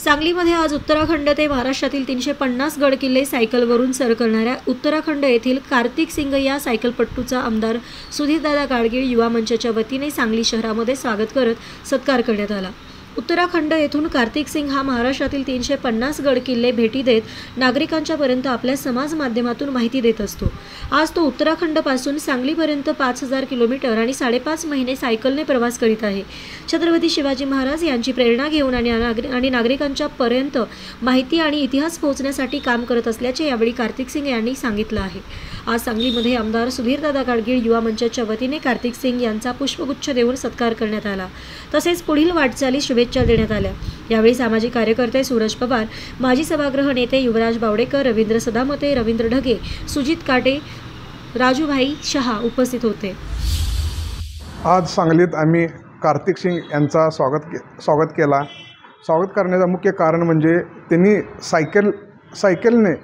सांगलीमध्ये आज उत्तराखंड ते महाराष्ट्रातील 350 गड किल्ले सायकलवरून सर करणाऱ्या उत्तराखंड येथील कार्तिक सिंग या सायकलपट्टूचा आमदार सुधीरदादा गाडगीळ युवा मंचाच्या वतीने सांगली शहरामध्ये स्वागत करत सत्कार करण्यात आला। उत्तराखंड येथून कार्तिक सिंग हा महाराष्ट्रातील 350 गड किल्ले भेटी देत नागरिकांच्या पर्यंत आपल्या समाज माध्यमातून माहिती देत असतो। आज तो उत्तराखंड पासून सांगलीपर्यंत 5000 किलोमीटर आणि 5.5 महिने सायकलने प्रवास करीत आहे। छत्रपती शिवाजी महाराज यांची प्रेरणा घेऊन आणि नागरिकांच्या पर्यंत माहिती आणि इतिहास पोहोचण्यासाठी काम करत असल्याचे यावेळी कार्तिक सिंग यांनी सांगितलं आहे। आज सांगलीमध्ये आमदार सुधीरदादा गाडगीळ युवा मंचाच्या वतीने कार्तिक सिंग यांचा पुष्पगुच्छ देऊन सत्कार करण्यात आला। तसेच पुढील वाटचाली शुभेच्छा देण्यात आल्या। यावेळी सामाजिक कार्यकर्ते सूरज पवार, माजी सभागृह नेते युवराज बावडेकर, रवींद्र सदामते, रवींद्र ढगे, सुजित काटे, राजूभाई शहा उपस्थित होते। आज सांगलीत आम्ही कार्तिक सिंग यांचा स्वागत केला। स्वागत करण्याचं मुख्य कारण म्हणजे त्यांनी सायकलने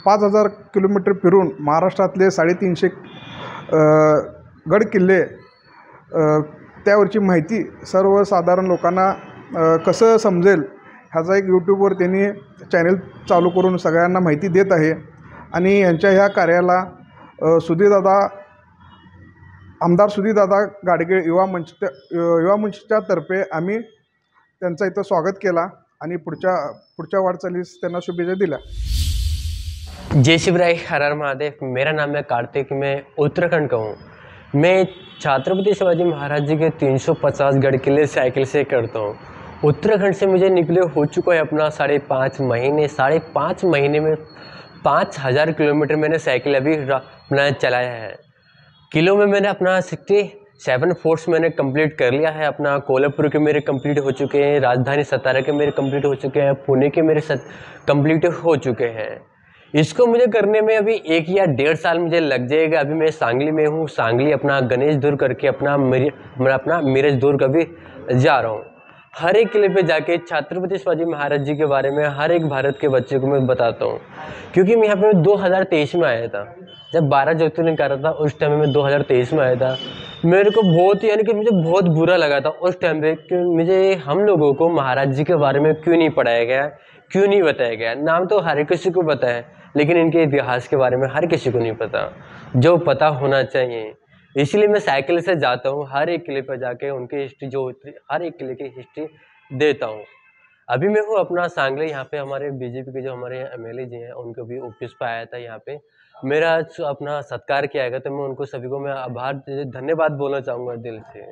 5000 किलोमीटर फिरून महाराष्ट्रातले 350 गड किल्ले त्यावरची माहिती सर्वसाधारण लोकांना कसं समजेल ह्याचा एक यूट्यूबवर त्यांनी चॅनल चालू करून सगळ्यांना माहिती देत आहे। आणि यांच्या ह्या कार्याला आमदार सुधीरदादा गाडगीळ युवा मंचच्या तर्फे आम्ही त्यांचा इथं स्वागत केला आणि पुढच्या वाटचालीस त्यांना शुभेच्छा दिल्या। जय शिवराय, हर हर महादेव। मेरा नाम है कार्तिक, मैं उत्तराखंड का हूँ। मैं छत्रपति शिवाजी महाराज जी के 350 गढ़ किले साइकिल से करता हूँ। उत्तराखंड से मुझे निकले हो चुका है अपना 5.5 महीने। 5.5 महीने में 5000 किलोमीटर मैंने साइकिल अभी अपना चलाया है। किलो में मैंने अपना 67 फोर्ट्स मैंने कंप्लीट कर लिया है। अपना कोल्हापुर के मेरे कंप्लीट हो चुके हैं, राजधानी सतारा के मेरे कंप्लीट हो चुके हैं, पुणे के मेरे कंप्लीट हो चुके हैं। इसको मुझे करने में अभी 1 या 1.5 साल मुझे लग जाएगा। अभी मैं सांगली में हूँ। सांगली अपना गणेश दुर्ग करके मैं अपना मीरज दुर्ग अभी जा रहा हूँ। हर एक किले पे जाके छत्रपति शिवाजी महाराज जी के बारे में हर एक भारत के बच्चे को मैं बताता हूँ। क्योंकि मैं यहाँ पे 2023 में आया था, जब 12 ज्योतिर्लिंग कर रहा था उस टाइम में 2023 में आया था। मेरे को बहुत यानी कि मुझे बहुत बुरा लगा था उस टाइम पे कि मुझे हम लोगों को महाराज जी के बारे में क्यों नहीं पढ़ाया गया, क्यों नहीं बताया गया। नाम तो हर किसी को पता है लेकिन इनके इतिहास के बारे में हर किसी को नहीं पता, जो पता होना चाहिए। इसलिए मैं साइकिल से जाता हूँ, हर एक किले पर जाके उनकी हिस्ट्री जो हर एक किले की हिस्ट्री देता हूँ। अभी मैं हूँ अपना सांगली, यहाँ पे हमारे बीजेपी के जो हमारे एमएलए जी हैं उनको भी ऑफिस पर आया था। यहाँ पे मेरा अपना सत्कार किया गया तो मैं उनको सभी को मैं धन्यवाद बोलना चाहूँगा दिल से।